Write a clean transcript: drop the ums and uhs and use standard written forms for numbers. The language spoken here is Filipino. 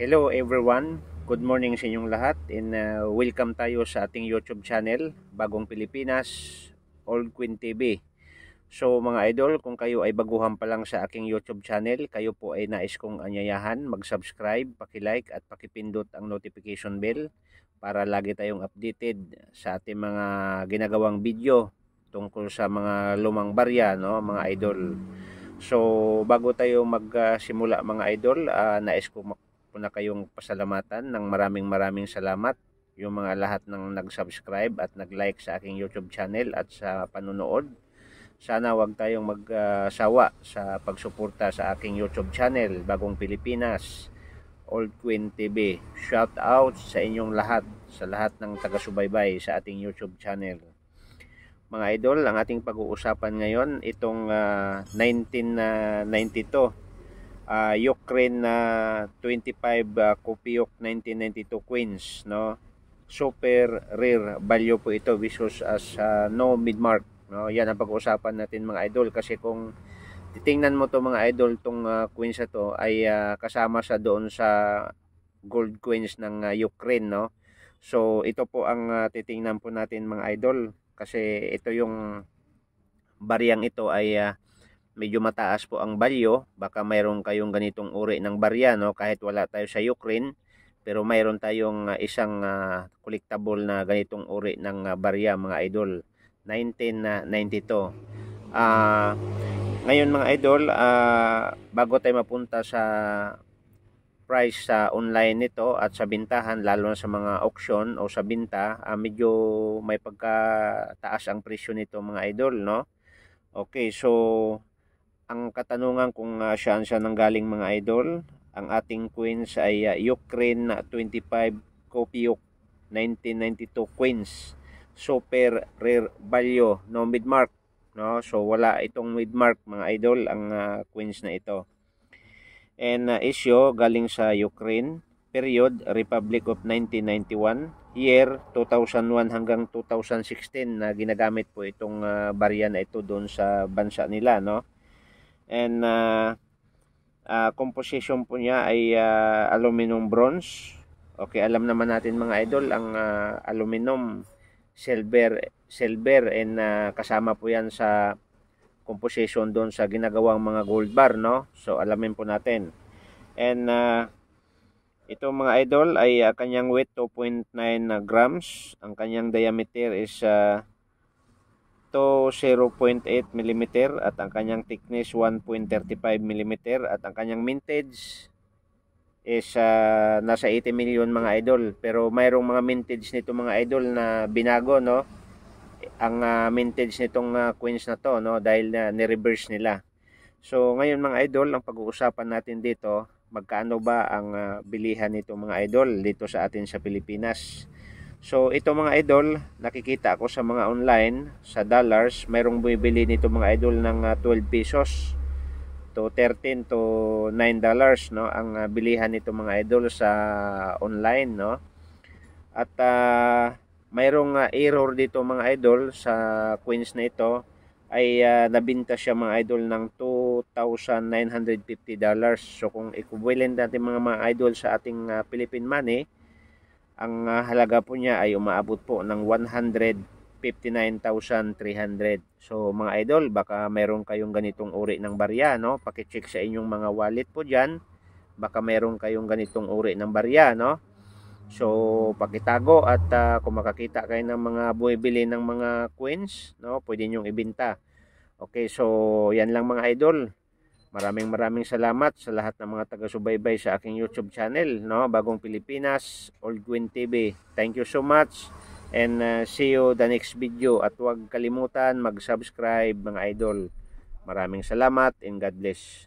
Hello everyone, good morning sa inyong lahat and welcome tayo sa ating YouTube channel, Bagong Pilipinas, Old Queen TV. So mga idol, kung kayo ay baguhan pa lang sa aking YouTube channel, kayo po ay nais kong anyayahan, mag-subscribe, paki-like at pakipindot ang notification bell para lagi tayong updated sa ating mga ginagawang video tungkol sa mga lumang barya, no, mga idol. So bago tayo magsimula mga idol, nais ko na kayong pasalamatan ng maraming salamat yung mga lahat ng nag-subscribe at nag-like sa aking YouTube channel at sa panunood. Sana wag tayong magsawa sa pagsuporta sa aking YouTube channel, Bagong Pilipinas, Old Queen TV. Shout out sa inyong lahat, sa lahat ng taga-subaybay sa ating YouTube channel. Mga idol, ang ating pag-uusapan ngayon itong 1992 Ukraine 25 Kopiyok 1992 Queens, no, super rare value po ito versus as no mid-mark, no. Yan ang pag-uusapan natin mga idol, kasi kung titingnan mo to mga idol, tong Queens na to ay kasama sa doon sa gold coins ng Ukraine, no. So ito po ang titingnan po natin mga idol, kasi ito yung bariyang ito ay medyo mataas po ang value. Baka mayroon kayong ganitong uri ng barya, no, kahit wala tayo sa Ukraine, pero mayroon tayong isang collectible na ganitong uri ng barya mga idol, 1992. Ngayon mga idol, bago tayo mapunta sa price sa online nito at sa bintahan, lalo na sa mga auction o sa binta, medyo may pagkataas ang presyo nito mga idol, no. Okay, so ang katanungan kung saan siya nanggaling mga idol, ang ating Queens ay Ukraine 25 Kopiyok 1992 Queens, super rare value, no mid-mark, no. So wala itong mid-mark mga idol ang Queens na ito. And issue galing sa Ukraine, period Republic of 1991, year 2001 hanggang 2016 na ginagamit po itong barya na ito doon sa bansa nila, no. And composition po niya ay aluminum bronze. Okay, alam naman natin mga idol ang aluminum, silver and kasama po yan sa composition doon sa ginagawang mga gold bar, no. So alamin po natin. And ito mga idol ay kanyang weight 2.9 grams. Ang kanyang diameter is to 0.8 mm at ang kanyang thickness 1.35 mm at ang kanyang mintage is nasa 80 million mga idol. Pero mayroong mga mintage nito mga idol na binago, no, ang mintage nitong Queens na to, no, dahil ni-reverse nila. So ngayon mga idol, ang pag-uusapan natin dito, magkano ba ang bilihan nito mga idol dito sa atin sa Pilipinas. So ito mga idol, nakikita ko sa mga online, sa dollars, mayroong bumibili nito mga idol ng 12 pesos to 13 to 9 dollars, no, ang bilihan nito mga idol sa online, no. At mayroong error dito mga idol sa Queens na ito, ay nabinta siya mga idol ng $2,950. So kung equivalent natin mga idol sa ating Philippine money, ang halaga po niya ay umaabot po ng 159,300. So mga idol, baka meron kayong ganitong uri ng barya, no. Paki-check sa inyong mga wallet po diyan. Baka meron kayong ganitong uri ng barya, no. So pakitago at kung makakita kayo ng mga bumibili ng mga coins, no, pwede niyo ibenta. Okay, so yan lang mga idol. Maraming salamat sa lahat ng mga taga-subaybay sa aking YouTube channel, no, Bagong Pilipinas, Old Queen TV. Thank you so much and see you the next video, at huwag kalimutan mag-subscribe mga idol. Maraming salamat and God bless.